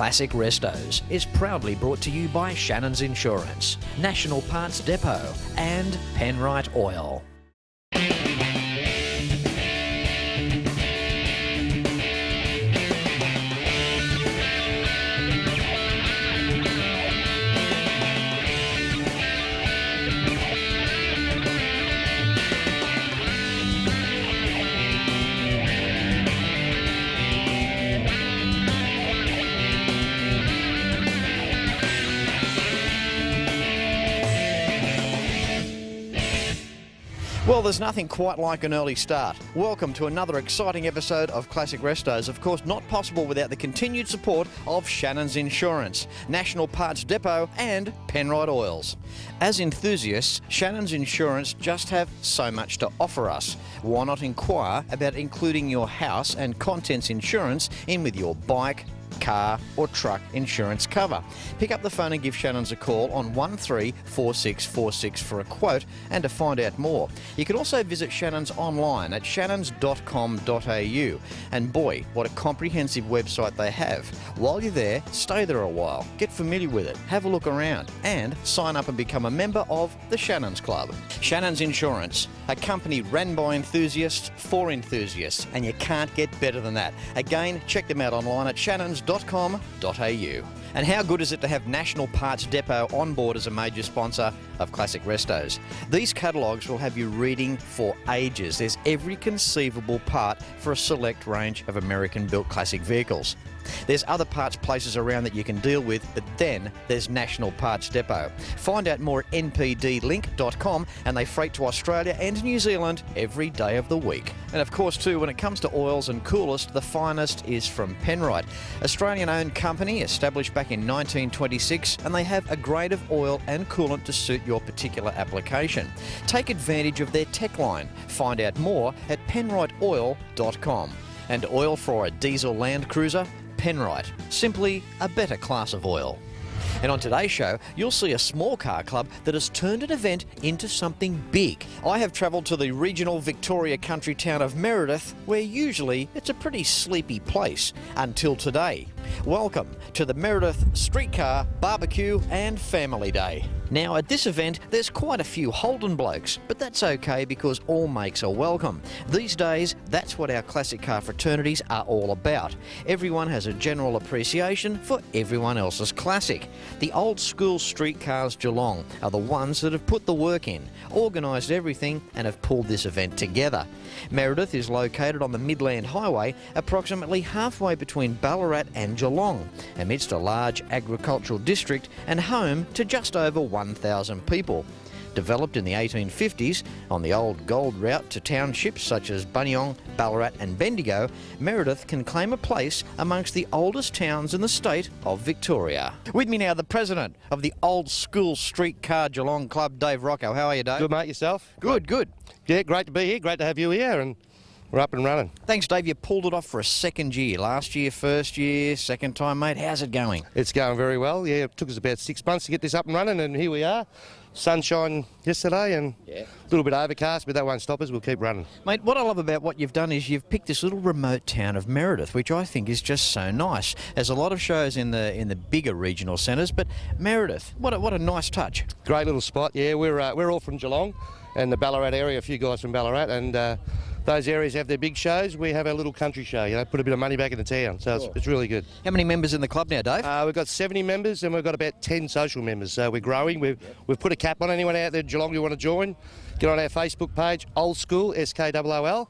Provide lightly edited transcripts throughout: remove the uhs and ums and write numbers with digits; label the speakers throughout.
Speaker 1: Classic Restos is proudly brought to you by Shannons Insurance, National Parts Depot and Penrite Oil. Well, there's nothing quite like an early start. Welcome to another exciting episode of Classic Restos. Of course, not possible without the continued support of Shannons Insurance, National Parts Depot and Penrite Oils. As enthusiasts, Shannons Insurance just have so much to offer us. Why not inquire about including your house and contents insurance in with your bike, car or truck insurance cover? Pick up the phone and give Shannons a call on 134646 for a quote and to find out more. You can also visit Shannons online at shannons.com.au, and boy, what a comprehensive website they have. While you're there, stay there a while, get familiar with it, have a look around and sign up and become a member of the Shannons Club. Shannons Insurance, a company run by enthusiasts for enthusiasts, and you can't get better than that. Again, check them out online at shannons.com.au. And how good is it to have National Parts Depot on board as a major sponsor of Classic Restos? These catalogues will have you reading for ages. There's every conceivable part for a select range of American-built classic vehicles. There's other parts places around that you can deal with, but then there's National Parts Depot. Find out more at npdlink.com, and they freight to Australia and New Zealand every day of the week. And of course too, when it comes to oils and coolest, the finest is from Penrite. Australian-owned company, established back in 1926, and they have a grade of oil and coolant to suit your particular application. Take advantage of their tech line. Find out more at penriteoil.com. And oil for a diesel Land Cruiser? Penrite, simply a better class of oil. And on today's show, you'll see a small car club that has turned an event into something big. I have travelled to the regional Victoria country town of Meredith, where usually it's a pretty sleepy place, until today. Welcome to the Meredith Streetcar, Barbecue and Family Day. Now at this event there's quite a few Holden blokes, but that's okay because all makes are welcome. These days that's what our classic car fraternities are all about. Everyone has a general appreciation for everyone else's classic. The old school streetcars Geelong are the ones that have put the work in, organised everything and have pulled this event together. Meredith is located on the Midland Highway, approximately halfway between Ballarat and Geelong, amidst a large agricultural district and home to just over 1,000 people. Developed in the 1850s on the old gold route to townships such as Buninyong, Ballarat and Bendigo, Meredith can claim a place amongst the oldest towns in the state of Victoria. With me now, the president of the Old School Streetcar Geelong Club, Dave Rocco. How are you, Dave?
Speaker 2: Good, mate. Yourself?
Speaker 1: Good, good.
Speaker 2: Yeah, great to be here. Great to have you here, and we're up and running.
Speaker 1: Thanks, Dave. You pulled it off for a second year. Last year, first year, second time, mate. How's it going?
Speaker 2: It's going very well. Yeah, it took us about 6 months to get this up and running, and here we are. Sunshine yesterday and a little bit overcast, but that won't stop us. We'll keep running.
Speaker 1: Mate, what I love about what you've done is you've picked this little remote town of Meredith, which I think is just so nice. There's a lot of shows in the bigger regional centres, but Meredith, what a nice touch.
Speaker 2: Great little spot. Yeah, we're all from Geelong and the Ballarat area. A few guys from Ballarat, and those areas have their big shows. We have our little country show, you know, put a bit of money back into town, so it's really good.
Speaker 1: How many members in the club now, Dave?
Speaker 2: We've got 70 members and we've got about 10 social members, so we're growing. We've put a cap on anyone out there in Geelong who want to join. Get on our Facebook page, Old School, SKOOL.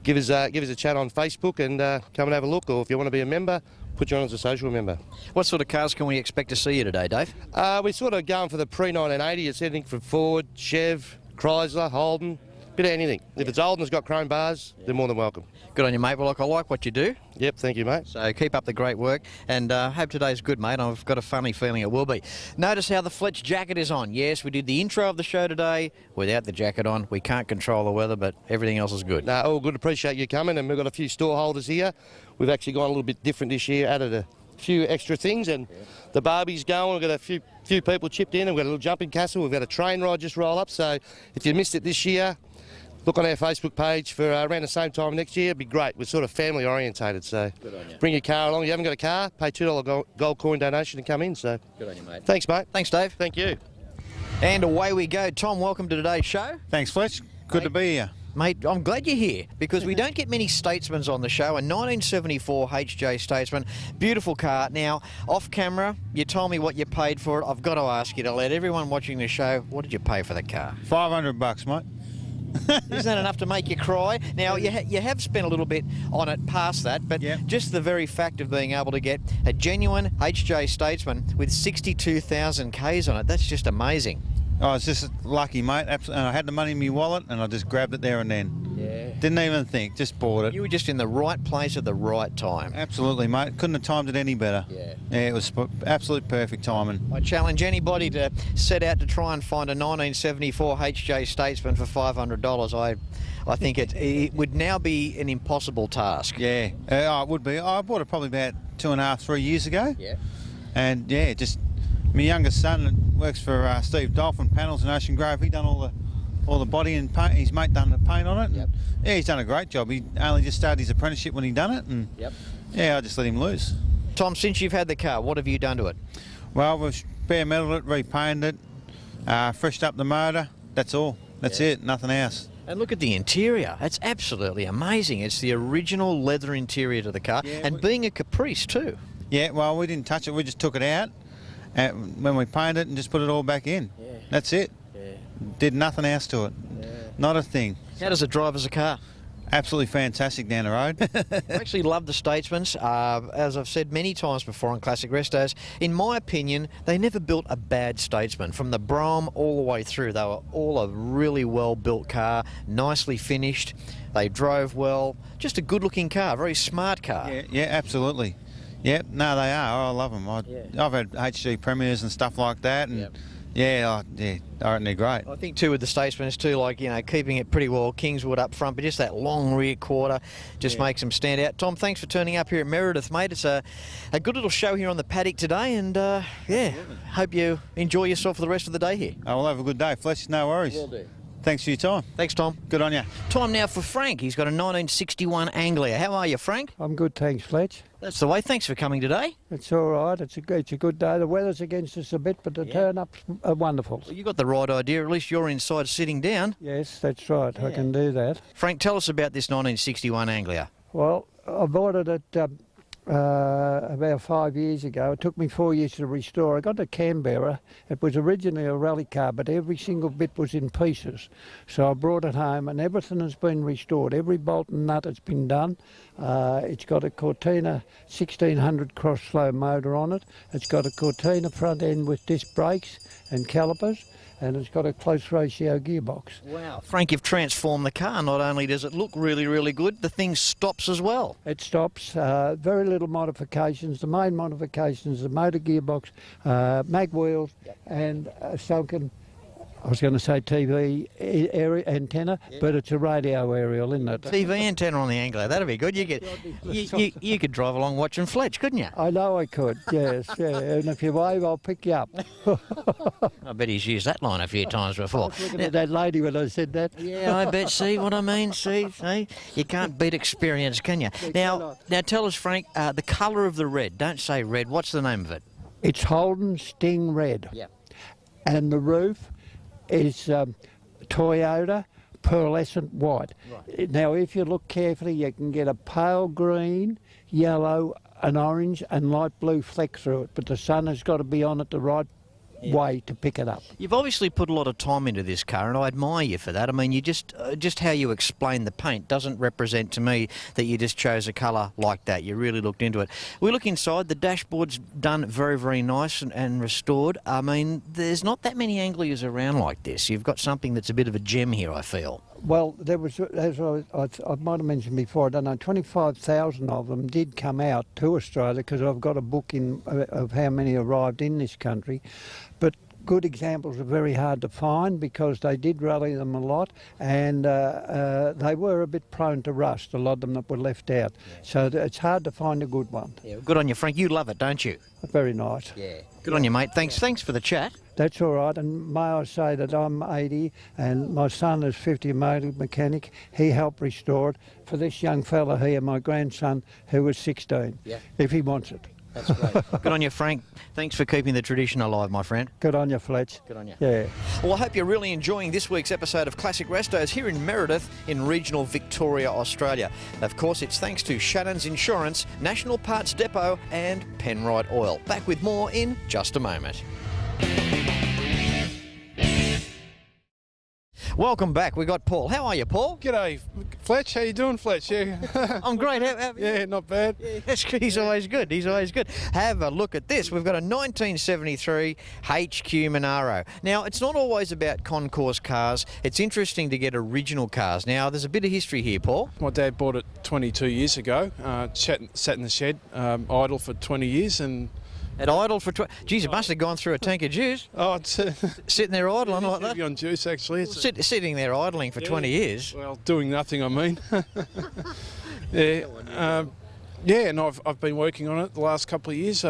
Speaker 2: Give us a chat on Facebook and come and have a look, or if you want to be a member, put you on as a social member.
Speaker 1: What sort of cars can we expect to see you today, Dave?
Speaker 2: We're sort of going for the pre-1980. It's anything from Ford, Chev, Chrysler, Holden, bit of anything. If it's old and it's got chrome bars, they're more than welcome.
Speaker 1: Good on you, mate. Well, look, I like what you do.
Speaker 2: Yep, thank you, mate.
Speaker 1: So keep up the great work, and hope today's good, mate. I've got a funny feeling it will be. Notice how the Fletch jacket is on. Yes, we did the intro of the show today without the jacket on. We can't control the weather, but everything else is good.
Speaker 2: No, all good. Appreciate you coming, and we've got a few store holders here. We've actually gone a little bit different this year, added a few extra things, and the barbie's going. We've got a few people chipped in. We've got a little jumping castle. We've got a train ride just roll up. So if you missed it this year, look on our Facebook page for around the same time next year. It'd be great. We're sort of family orientated, so
Speaker 1: Good on you.
Speaker 2: bring your car along. You haven't got a car, pay $2 gold coin donation to come in. So
Speaker 1: Good on you, mate.
Speaker 2: thanks, mate.
Speaker 1: Thanks, Dave.
Speaker 2: Thank you.
Speaker 1: And away we go. Tom, welcome to today's show.
Speaker 3: Thanks, Fletch. Good to be here.
Speaker 1: Mate, I'm glad you're here because we don't get many Statesmen on the show. A 1974 HJ Statesman, beautiful car. Now, off camera, you told me what you paid for it. I've got to ask you to let everyone watching the show, what did you pay for the car?
Speaker 3: $500, mate.
Speaker 1: Isn't that enough to make you cry? Now, you have spent a little bit on it past that, but
Speaker 3: Yep.
Speaker 1: just the very fact of being able to get a genuine HJ Statesman with 62,000 Ks on it, that's just amazing.
Speaker 3: I was just lucky, mate. Absolutely. I had the money in my wallet and I just grabbed it there and then.
Speaker 1: Yeah.
Speaker 3: Didn't even think, just bought it.
Speaker 1: You were just in the right place at the right time.
Speaker 3: Absolutely, mate. Couldn't have timed it any better.
Speaker 1: Yeah.
Speaker 3: It was absolute perfect timing.
Speaker 1: I challenge anybody to set out to try and find a 1974 HJ Statesman for $500. I think it would now be an impossible task.
Speaker 3: Yeah, it would be. I bought it probably about 2.5, 3 years ago.
Speaker 1: Yeah.
Speaker 3: And yeah, just my youngest son works for Steve Dolphin Panels in Ocean Grove. He done all the body and paint. His mate done the paint on it.
Speaker 1: Yep.
Speaker 3: Yeah, he's done a great job. He only just started his apprenticeship when he done it, and
Speaker 1: Yep.
Speaker 3: yeah, I just let him loose.
Speaker 1: Tom, since you've had the car, what have you done to it?
Speaker 3: Well, we've bare metaled it, repainted it, freshed up the motor. That's all. That's it. Nothing else.
Speaker 1: And look at the interior. It's absolutely amazing. It's the original leather interior to the car,
Speaker 3: Yeah,
Speaker 1: and being a Caprice too.
Speaker 3: Yeah. Well, we didn't touch it. We just took it out when we painted it and just put it all back in.
Speaker 1: Yeah.
Speaker 3: That's it.
Speaker 1: Yeah.
Speaker 3: Did nothing else to it.
Speaker 1: Yeah.
Speaker 3: Not a thing.
Speaker 1: How does it drive as a car?
Speaker 3: Absolutely fantastic down the road.
Speaker 1: I actually love the Statesmans. As I've said many times before on Classic Restos, in my opinion, they never built a bad Statesman. From the Brougham all the way through, they were all a really well-built car, nicely finished. They drove well. Just a good-looking car, very smart car.
Speaker 3: Yeah, absolutely. Yep, no, they are. I love them. I've had HG Premiers and stuff like that, and
Speaker 1: Yep.
Speaker 3: I reckon they're great.
Speaker 1: I think too with the Statesmans too, like, you know, keeping it pretty well Kingswood up front, but just that long rear quarter just makes them stand out. Tom, thanks for turning up here at Meredith, mate. It's a good little show here on the paddock today, and yeah, hope you enjoy yourself for the rest of the day here.
Speaker 3: We'll have a good day, Fletch. No worries.
Speaker 1: Will do.
Speaker 3: Thanks for your time.
Speaker 1: Thanks, Tom.
Speaker 3: Good on you.
Speaker 1: Time now for Frank. He's got a 1961 Anglia. How are you, Frank?
Speaker 4: I'm good, thanks, Fletch.
Speaker 1: That's the way. Thanks for coming today.
Speaker 4: It's all right. It's a good day. The weather's against us a bit, but the turn-ups are wonderful.
Speaker 1: Well, you got the right idea. At least you're inside sitting down.
Speaker 4: Yes, that's right. I can do that.
Speaker 1: Frank, tell us about this 1961 Anglia.
Speaker 4: Well, I bought it at about 5 years ago. It took me 4 years to restore. I got a Canberra. It was originally a rally car, but every single bit was in pieces. So I brought it home, and everything has been restored. Every bolt and nut has been done. It's got a Cortina 1600 cross-flow motor on it. It's got a Cortina front end with disc brakes and calipers, and it's got a close ratio gearbox.
Speaker 1: Wow. Frank, you've transformed the car. Not only does it look really, really good, the thing stops as well.
Speaker 4: It stops, very little modifications. The main modifications, the motor gearbox, mag wheels, and a sunken, I was going to say TV antenna, but it's a radio aerial, isn't it?
Speaker 1: TV antenna on the Anglia. That'd be good. You could drive along watching Fletch, couldn't you?
Speaker 4: I know I could, yes, yeah. And if you wave, I'll pick you up.
Speaker 1: I bet he's used that line a few times before.
Speaker 4: Looking at that lady when I said that.
Speaker 1: Yeah, I bet. See what I mean? See? You can't beat experience, can you? Now tell us, Frank, the colour of the red. Don't say red. What's the name of it?
Speaker 4: It's Holden Sting Red.
Speaker 1: Yeah.
Speaker 4: And the roof is Toyota pearlescent white. Right. Now, if you look carefully, you can get a pale green, yellow, and orange and light blue fleck through it, but the sun has got to be on it the right way to pick it up.
Speaker 1: You've obviously put a lot of time into this car, and I admire you for that. I mean, you just how you explain the paint doesn't represent to me that you just chose a colour like that. You really looked into it. We look inside. The dashboard's done very, very nice and restored. I mean, there's not that many Anglias around like this. You've got something that's a bit of a gem here, I feel.
Speaker 4: Well, there was, as I might have mentioned before, I don't know, 25,000 of them did come out to Australia because I've got a book of how many arrived in this country. But good examples are very hard to find because they did rally them a lot, and they were a bit prone to rust, a lot of them that were left out. So it's hard to find a good one.
Speaker 1: Yeah, good on you, Frank. You love it, don't you?
Speaker 4: Very nice.
Speaker 1: Yeah. Good on you, mate. Thanks for the chat.
Speaker 4: That's all right, and may I say that I'm 80 and my son is 50, a motor mechanic. He helped restore it for this young fella here, my grandson, who was 16, if he wants it.
Speaker 1: That's great. Good on you, Frank. Thanks for keeping the tradition alive, my friend.
Speaker 4: Good on you, Fletch.
Speaker 1: Good on you.
Speaker 4: Yeah.
Speaker 1: Well, I hope you're really enjoying this week's episode of Classic Restos here in Meredith in regional Victoria, Australia. Of course, it's thanks to Shannons Insurance, National Parts Depot and Penrite Oil. Back with more in just a moment. Welcome back. We got Paul. How are you, Paul?
Speaker 5: G'day, Fletch. How you doing, Fletch? Yeah.
Speaker 1: I'm great. How are you?
Speaker 5: Yeah, not bad.
Speaker 1: Yeah, he's always good. He's always good. Have a look at this. We've got a 1973 HQ Monaro. Now, it's not always about concourse cars. It's interesting to get original cars. Now, there's a bit of history here, Paul.
Speaker 5: My dad bought it 22 years ago. Sat in the shed, idle for 20 years, and
Speaker 1: It idled for... Geez, it must have gone through a tank of juice.
Speaker 5: oh, it's
Speaker 1: Sitting there idling like that.
Speaker 5: heavy on juice actually. It's
Speaker 1: Sitting there idling for 20 years.
Speaker 5: well, doing nothing. I mean, yeah, yeah, and I've been working on it the last couple of years.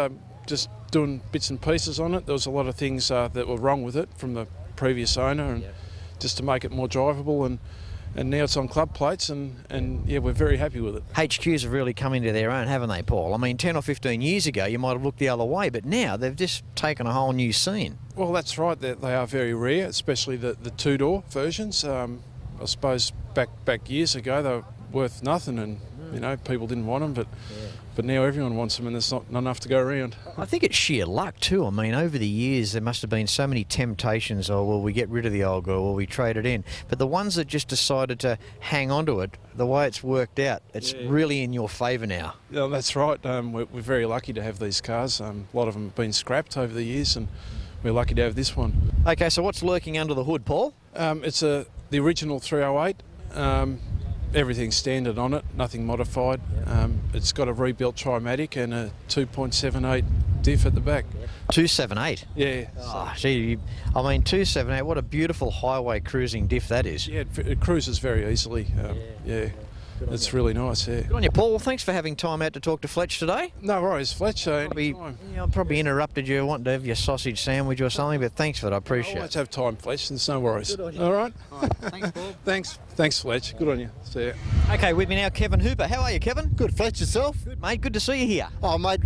Speaker 5: Just doing bits and pieces on it. There was a lot of things that were wrong with it from the previous owner, and just to make it more drivable, and now it's on club plates, and yeah, we're very happy with it.
Speaker 1: HQs have really come into their own, haven't they, Paul? I mean, 10 or 15 years ago, you might have looked the other way, but now they've just taken a whole new scene.
Speaker 5: Well, that's right. They are very rare, especially the two-door versions. I suppose back years ago they were worth nothing, and you know, people didn't want them, but now everyone wants them, and there's not enough to go around.
Speaker 1: I think it's sheer luck too. I mean, over the years there must have been so many temptations. Oh, well, we get rid of the old girl, or we trade it in. But the ones that just decided to hang on to it, the way it's worked out, it's really in your favour now.
Speaker 5: Yeah, that's right. We're very lucky to have these cars. A lot of them have been scrapped over the years, and we're lucky to have this one.
Speaker 1: Okay, so what's lurking under the hood, Paul?
Speaker 5: It's the original 308. Everything's standard on it, nothing modified. It's got a rebuilt Trimatic and a 2.78 diff at the back.
Speaker 1: 278?
Speaker 5: Yeah.
Speaker 1: Oh, gee, I mean, 278, what a beautiful highway cruising diff that is.
Speaker 5: Yeah, it cruises very easily. Yeah. It's really nice, yeah.
Speaker 1: Good on you, Paul. Well, thanks for having time out to talk to Fletch today.
Speaker 5: No worries, Fletch.
Speaker 1: I probably interrupted you wanting to have your sausage sandwich or something, but thanks for it. I appreciate it.
Speaker 5: Let's have time, Fletch. There's no worries.
Speaker 1: Good on you.
Speaker 5: All right?
Speaker 1: Thanks, Paul.
Speaker 5: Thanks, Fletch. Good on you. See ya.
Speaker 1: Okay, with me now, Kevin Hooper. How are you, Kevin?
Speaker 6: Good, Fletch, yourself?
Speaker 1: Good, mate. Good to see you here.
Speaker 6: Oh, mate,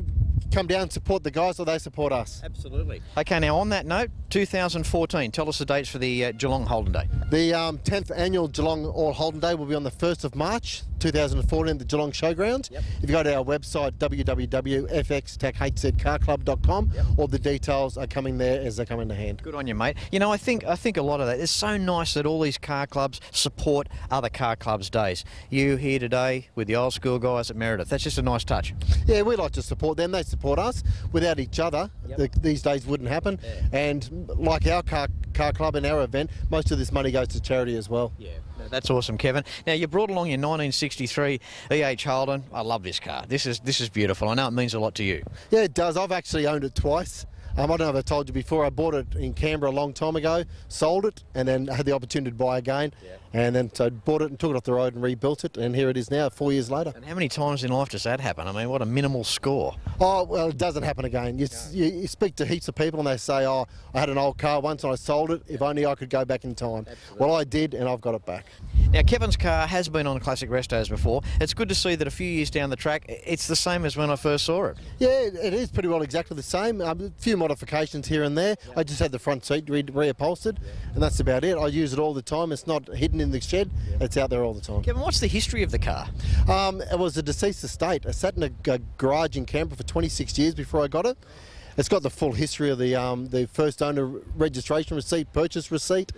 Speaker 6: come down and support the guys or they support us.
Speaker 1: Absolutely. Okay, now on that note, 2014, tell us the dates for the Geelong Holden Day.
Speaker 6: The 10th annual Geelong All Holden Day will be on the 1st of March 2014 at the Geelong Showground. Yep. If you go to our website, www.fxtechhzcarclub.com, all the details are coming there as they come into hand.
Speaker 1: Good on you, mate. You know, I think a lot of that, it's so nice that all these car clubs support other car clubs' days. You here today with the old school guys at Meredith. That's just a nice touch.
Speaker 6: Yeah, we like to support them. They support us. Without each other, these days wouldn't happen. Yeah. And like our car club and our event, most of this money goes to charity as well.
Speaker 1: Yeah. That's awesome, Kevin. Now, you brought along your 1963 EH Holden. I love this car. This is beautiful. I know it means a lot to you.
Speaker 6: Yeah, it does. I've actually owned it twice. I don't know if I told you before, I bought it in Canberra a long time ago, sold it, and then had the opportunity to buy again. Yeah. And then so bought it and took it off the road and rebuilt it, and here it is now, 4 years later.
Speaker 1: And how many times in life does that happen? I mean, what a minimal score.
Speaker 6: Oh, well, it doesn't happen again. You speak to heaps of people and they say, oh, I had an old car once and I sold it. If only I could go back in time. Absolutely. Well, I did, and I've got it back.
Speaker 1: Now, Kevin's car has been on Classic Restos before. It's good to see that a few years down the track, it's the same as when I first saw it.
Speaker 6: Yeah, it is pretty well exactly the same. A few modifications here and there. I just had the front seat reupholstered, and that's about it. I use it all the time. It's not hidden in the shed. It's out there all the time.
Speaker 1: Kevin, what's the history of the car?
Speaker 6: It was a deceased estate. I sat in a garage in Canberra for 26 years before I got it. It's got the full history of the first owner registration receipt, purchase receipt,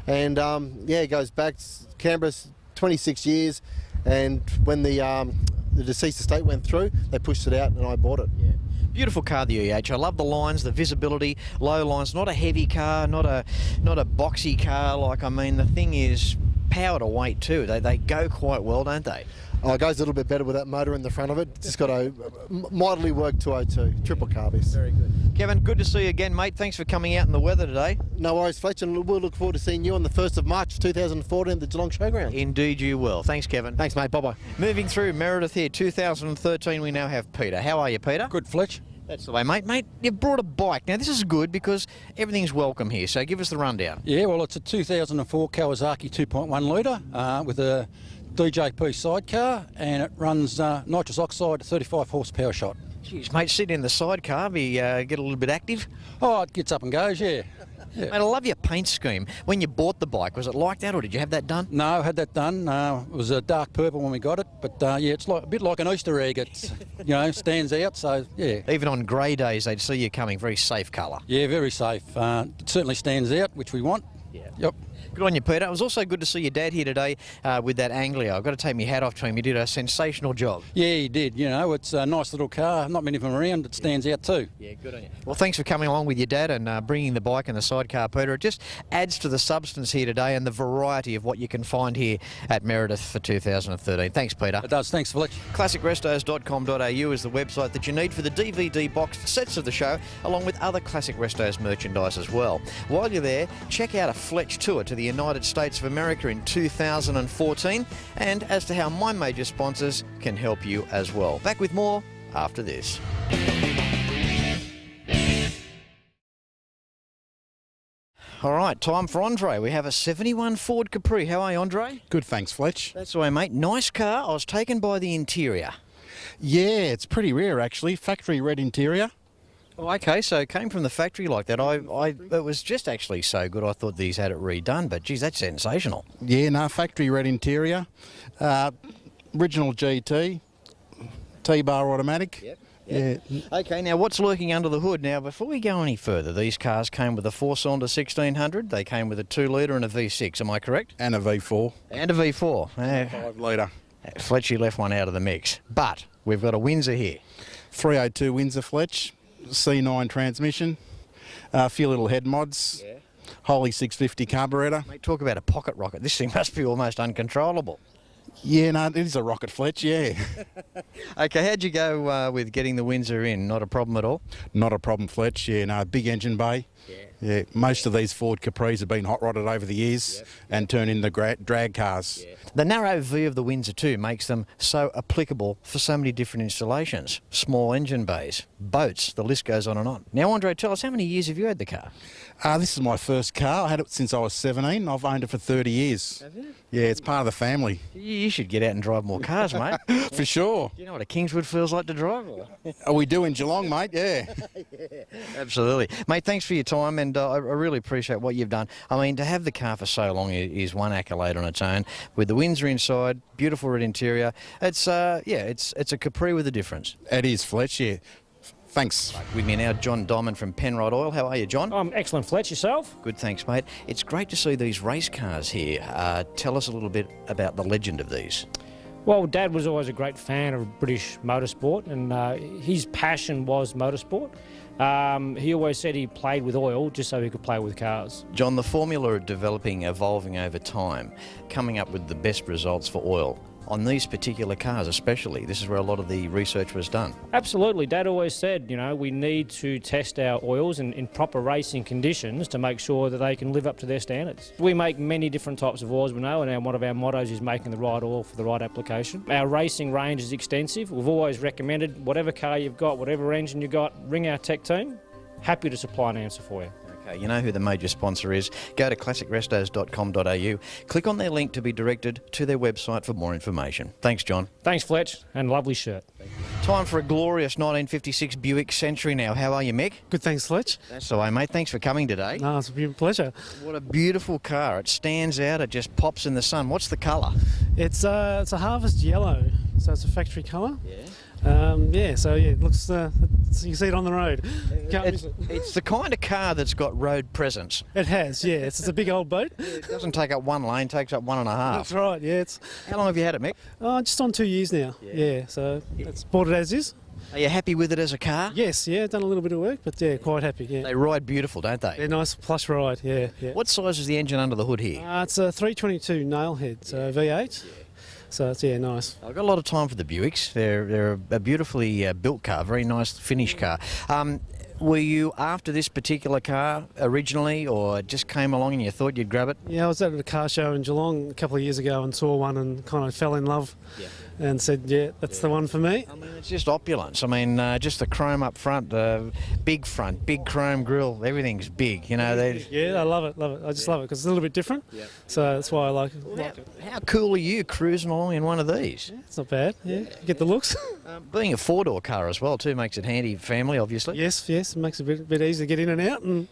Speaker 6: and it goes back. Canberra's 26 years, and when the deceased estate went through, they pushed it out and I bought it.
Speaker 1: Yeah. Beautiful car, the EH. I love the lines, the visibility, low lines. Not a heavy car, not a boxy car. The thing is power to weight too. They go quite well, don't they?
Speaker 6: Oh, it goes a little bit better with that motor in the front of it. Just got a mightily worked 202, triple carbies.
Speaker 1: Very good. Kevin, good to see you again, mate. Thanks for coming out in the weather today.
Speaker 6: No worries, Fletch, and we'll look forward to seeing you on the 1st of March 2014 at the Geelong Showground.
Speaker 1: Indeed you will. Thanks, Kevin.
Speaker 6: Thanks, mate. Bye-bye.
Speaker 1: Moving through Meredith here, 2013, we now have Peter. How are you, Peter?
Speaker 7: Good, Fletch.
Speaker 1: That's the way, mate. Mate, you've brought a bike. Now, this is good because everything's welcome here, so give us the rundown.
Speaker 7: Yeah, well, it's a 2004 Kawasaki 2.1 litre with a DJP sidecar, and it runs nitrous oxide 35 horsepower shot.
Speaker 1: Jeez, mate, sitting in the sidecar, get a little bit active.
Speaker 7: Oh, it gets up and goes, yeah.
Speaker 1: Mate, I love your paint scheme. When you bought the bike, was it like that, or did you have that done?
Speaker 7: No, I had that done. It was a dark purple when we got it, but yeah, it's a bit like an Easter egg. It's, stands out, so yeah.
Speaker 1: Even on grey days, they'd see you coming, very safe colour.
Speaker 7: Yeah, very safe. It certainly stands out, which we want.
Speaker 1: Yeah.
Speaker 7: Yep.
Speaker 1: Good on you, Peter. It was also good to see your dad here today with that Anglia. I've got to take my hat off to him. He did a sensational job.
Speaker 7: Yeah, he did. It's a nice little car. Not many of them around. It stands out too.
Speaker 1: Yeah, good on you. Well, thanks for coming along with your dad and bringing the bike and the sidecar, Peter. It just adds to the substance here today and the variety of what you can find here at Meredith for 2013. Thanks, Peter.
Speaker 7: It does. Thanks, Fletch.
Speaker 1: ClassicRestos.com.au is the website that you need for the DVD boxed sets of the show, along with other Classic Restos merchandise as well. While you're there, check out a Fletch tour to the United States of America in 2014, and as to how my major sponsors can help you as well. Back with more after this. All right, time for Andre. We have a 71 Ford Capri. How are you, Andre?
Speaker 8: Good, thanks, Fletch.
Speaker 1: That's the way, mate. Nice car. I was taken by the interior.
Speaker 8: Yeah, it's pretty rare, actually. Factory red interior.
Speaker 1: Oh, okay, so it came from the factory like that. It was just actually so good, I thought these had it redone, but geez, that's sensational.
Speaker 8: Yeah, no, factory red interior. Original GT, T-bar automatic.
Speaker 1: Yep.
Speaker 8: Yeah.
Speaker 1: Okay, now what's lurking under the hood? Now, before we go any further, these cars came with a 4-cylinder 1600. They came with a 2-litre and a V6, am I correct?
Speaker 8: And a V4.
Speaker 1: And a V4.
Speaker 8: 5-litre.
Speaker 1: Fletchy left one out of the mix. But we've got a Windsor here.
Speaker 8: 302 Windsor Fletch, C9 transmission, a few little head mods, Holy 650 carburettor.
Speaker 1: Mate, talk about a pocket rocket. This thing must be almost uncontrollable.
Speaker 8: Yeah, no, it is a rocket, Fletch, yeah.
Speaker 1: Okay, how'd you go with getting the Windsor in? Not a problem at all?
Speaker 8: Not a problem, Fletch, yeah, no, big engine bay. Yeah, most of these Ford Capris have been hot rodded over the years and turned into drag cars.
Speaker 1: The narrow V of the Windsor too makes them so applicable for so many different installations. Small engine bays, boats, the list goes on and on. Now, Andre, tell us, how many years have you had the car?
Speaker 8: This is my first car. I had it since I was 17. I've owned it for 30 years.
Speaker 1: Have you?
Speaker 8: Yeah, it's part of the family.
Speaker 1: You should get out and drive more cars, mate.
Speaker 8: For sure.
Speaker 1: Do you know what a Kingswood feels like to drive?
Speaker 8: We do in Geelong, mate, yeah.
Speaker 1: Absolutely. Mate, thanks for your time, and I really appreciate what you've done. I mean, to have the car for so long is one accolade on its own. With the Windsor inside, beautiful red interior, it's a Capri with a difference.
Speaker 8: It is, Fletch, yeah. Thanks.
Speaker 1: With me now, John Diamond from Penrod Oil. How are you, John?
Speaker 9: I'm excellent, Fletch. Yourself?
Speaker 1: Good, thanks, mate. It's great to see these race cars here. Tell us a little bit about the legend of these.
Speaker 9: Well, Dad was always a great fan of British motorsport, and his passion was motorsport. He always said he played with oil just so he could play with cars.
Speaker 1: John, the formula of developing, evolving over time, coming up with the best results for oil, on these particular cars especially, this is where a lot of the research was done.
Speaker 9: Absolutely. Dad always said, we need to test our oils in proper racing conditions to make sure that they can live up to their standards. We make many different types of oils, we know, and one of our mottos is making the right oil for the right application. Our racing range is extensive. We've always recommended whatever car you've got, whatever engine you've got, ring our tech team. Happy to supply an answer for you.
Speaker 1: Okay, you know who the major sponsor is. Go to classicrestos.com.au, click on their link to be directed to their website for more information. Thanks, John.
Speaker 9: Thanks, Fletch, and lovely shirt.
Speaker 1: Time for a glorious 1956 Buick Century now. How are you, Mick?
Speaker 10: Good, thanks, Fletch.
Speaker 1: That's the way, mate. Thanks for coming today.
Speaker 10: No, it's a pleasure.
Speaker 1: What a beautiful car. It stands out. It just pops in the sun. What's the colour?
Speaker 10: It's a harvest yellow, so it's a factory colour.
Speaker 1: Yeah.
Speaker 10: It looks, you see it on the road.
Speaker 1: It's the kind of car that's got road presence.
Speaker 10: It has, yeah. It's a big old boat.
Speaker 1: It doesn't take up one lane, takes up 1.5.
Speaker 10: That's right, yeah.
Speaker 1: How long have you had it, Mick?
Speaker 10: Just on 2 years now. Yeah, so it's bought it as is.
Speaker 1: Are you happy with it as a car?
Speaker 10: Yes, yeah, done a little bit of work, but yeah, quite happy, yeah.
Speaker 1: They ride beautiful, don't they?
Speaker 10: They're nice plush ride, yeah.
Speaker 1: What size is the engine under the hood here?
Speaker 10: It's a 322 nailhead, so V8. So it's, yeah, nice.
Speaker 1: I've got a lot of time for the Buicks. They're a beautifully built car, very nice finished car. Were you after this particular car originally, or just came along and you thought you'd grab it?
Speaker 10: Yeah, I was at a car show in Geelong a couple of years ago and saw one and kind of fell in love. And said, yeah, that's the one for me.
Speaker 1: I mean, it's just opulence. I mean, just the chrome up front, big chrome grille, everything's big, you know.
Speaker 10: Yeah, I love it. I just love it because it's a little bit different. So that's why I like it.
Speaker 1: How cool are you cruising along in one of these?
Speaker 10: Yeah, it's not bad. Yeah, you get the looks.
Speaker 1: Being a four-door car as well, too, makes it handy for family, obviously.
Speaker 10: Yes, it makes it a bit easier to get in and out. And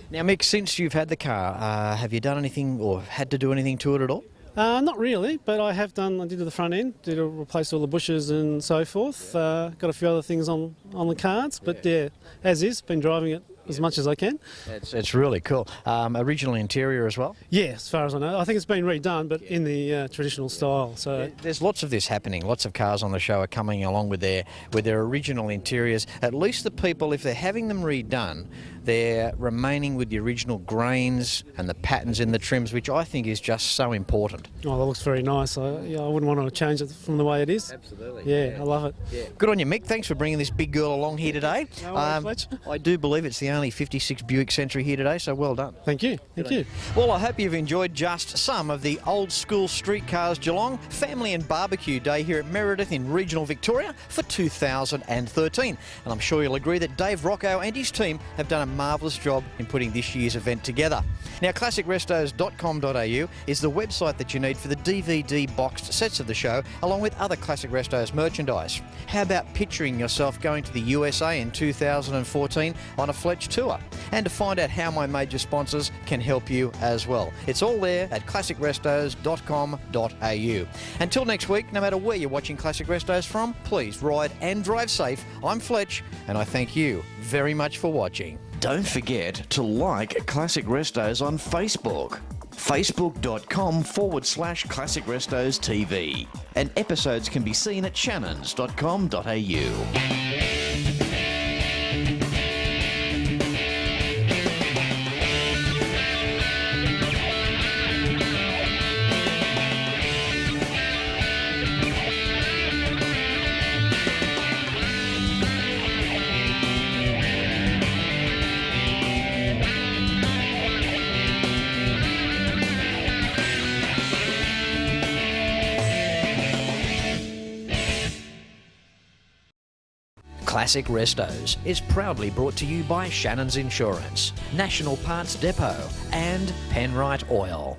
Speaker 1: Now, Mick, since you've had the car, have you done anything or had to do anything to it at all?
Speaker 10: Not really, but I did the front end, replaced all the bushes and so forth. Got a few other things on the cards, but yeah, as is, been driving it as much as I can.
Speaker 1: It's really cool. Original interior as well?
Speaker 10: Yeah, as far as I know. I think it's been redone, but in the traditional style. So
Speaker 1: there's lots of this happening. Lots of cars on the show are coming along with their original interiors. At least the people, if they're having them redone, they're remaining with the original grains and the patterns in the trims, which I think is just so important.
Speaker 10: Oh, that looks very nice. I wouldn't want to change it from the way it is.
Speaker 1: Absolutely.
Speaker 10: Yeah, I love it.
Speaker 1: Yeah. Good on you, Mick. Thanks for bringing this big girl along here today.
Speaker 10: No worries, Fletch.
Speaker 1: I do believe it's the only 56 Buick Century here today, so well done.
Speaker 10: Thank you. Thank you.
Speaker 1: Well, I hope you've enjoyed just some of the old school street cars Geelong Family and Barbecue Day here at Meredith in regional Victoria for 2013. And I'm sure you'll agree that Dave Rocco and his team have done a marvellous job in putting this year's event together. Now, classicrestos.com.au is the website that you need for the DVD boxed sets of the show, along with other Classic Restos merchandise. How about picturing yourself going to the USA in 2014 on a Fletch tour? And to find out how my major sponsors can help you as well. It's all there at classicrestos.com.au. Until next week, no matter where you're watching Classic Restos from, please ride and drive safe. I'm Fletch, and I thank you very much for watching. Don't forget to like Classic Restos on Facebook. Facebook.com/Classic Restos TV. And episodes can be seen at shannons.com.au. Classic Restos is proudly brought to you by Shannons Insurance, National Parts Depot and Penrite Oil.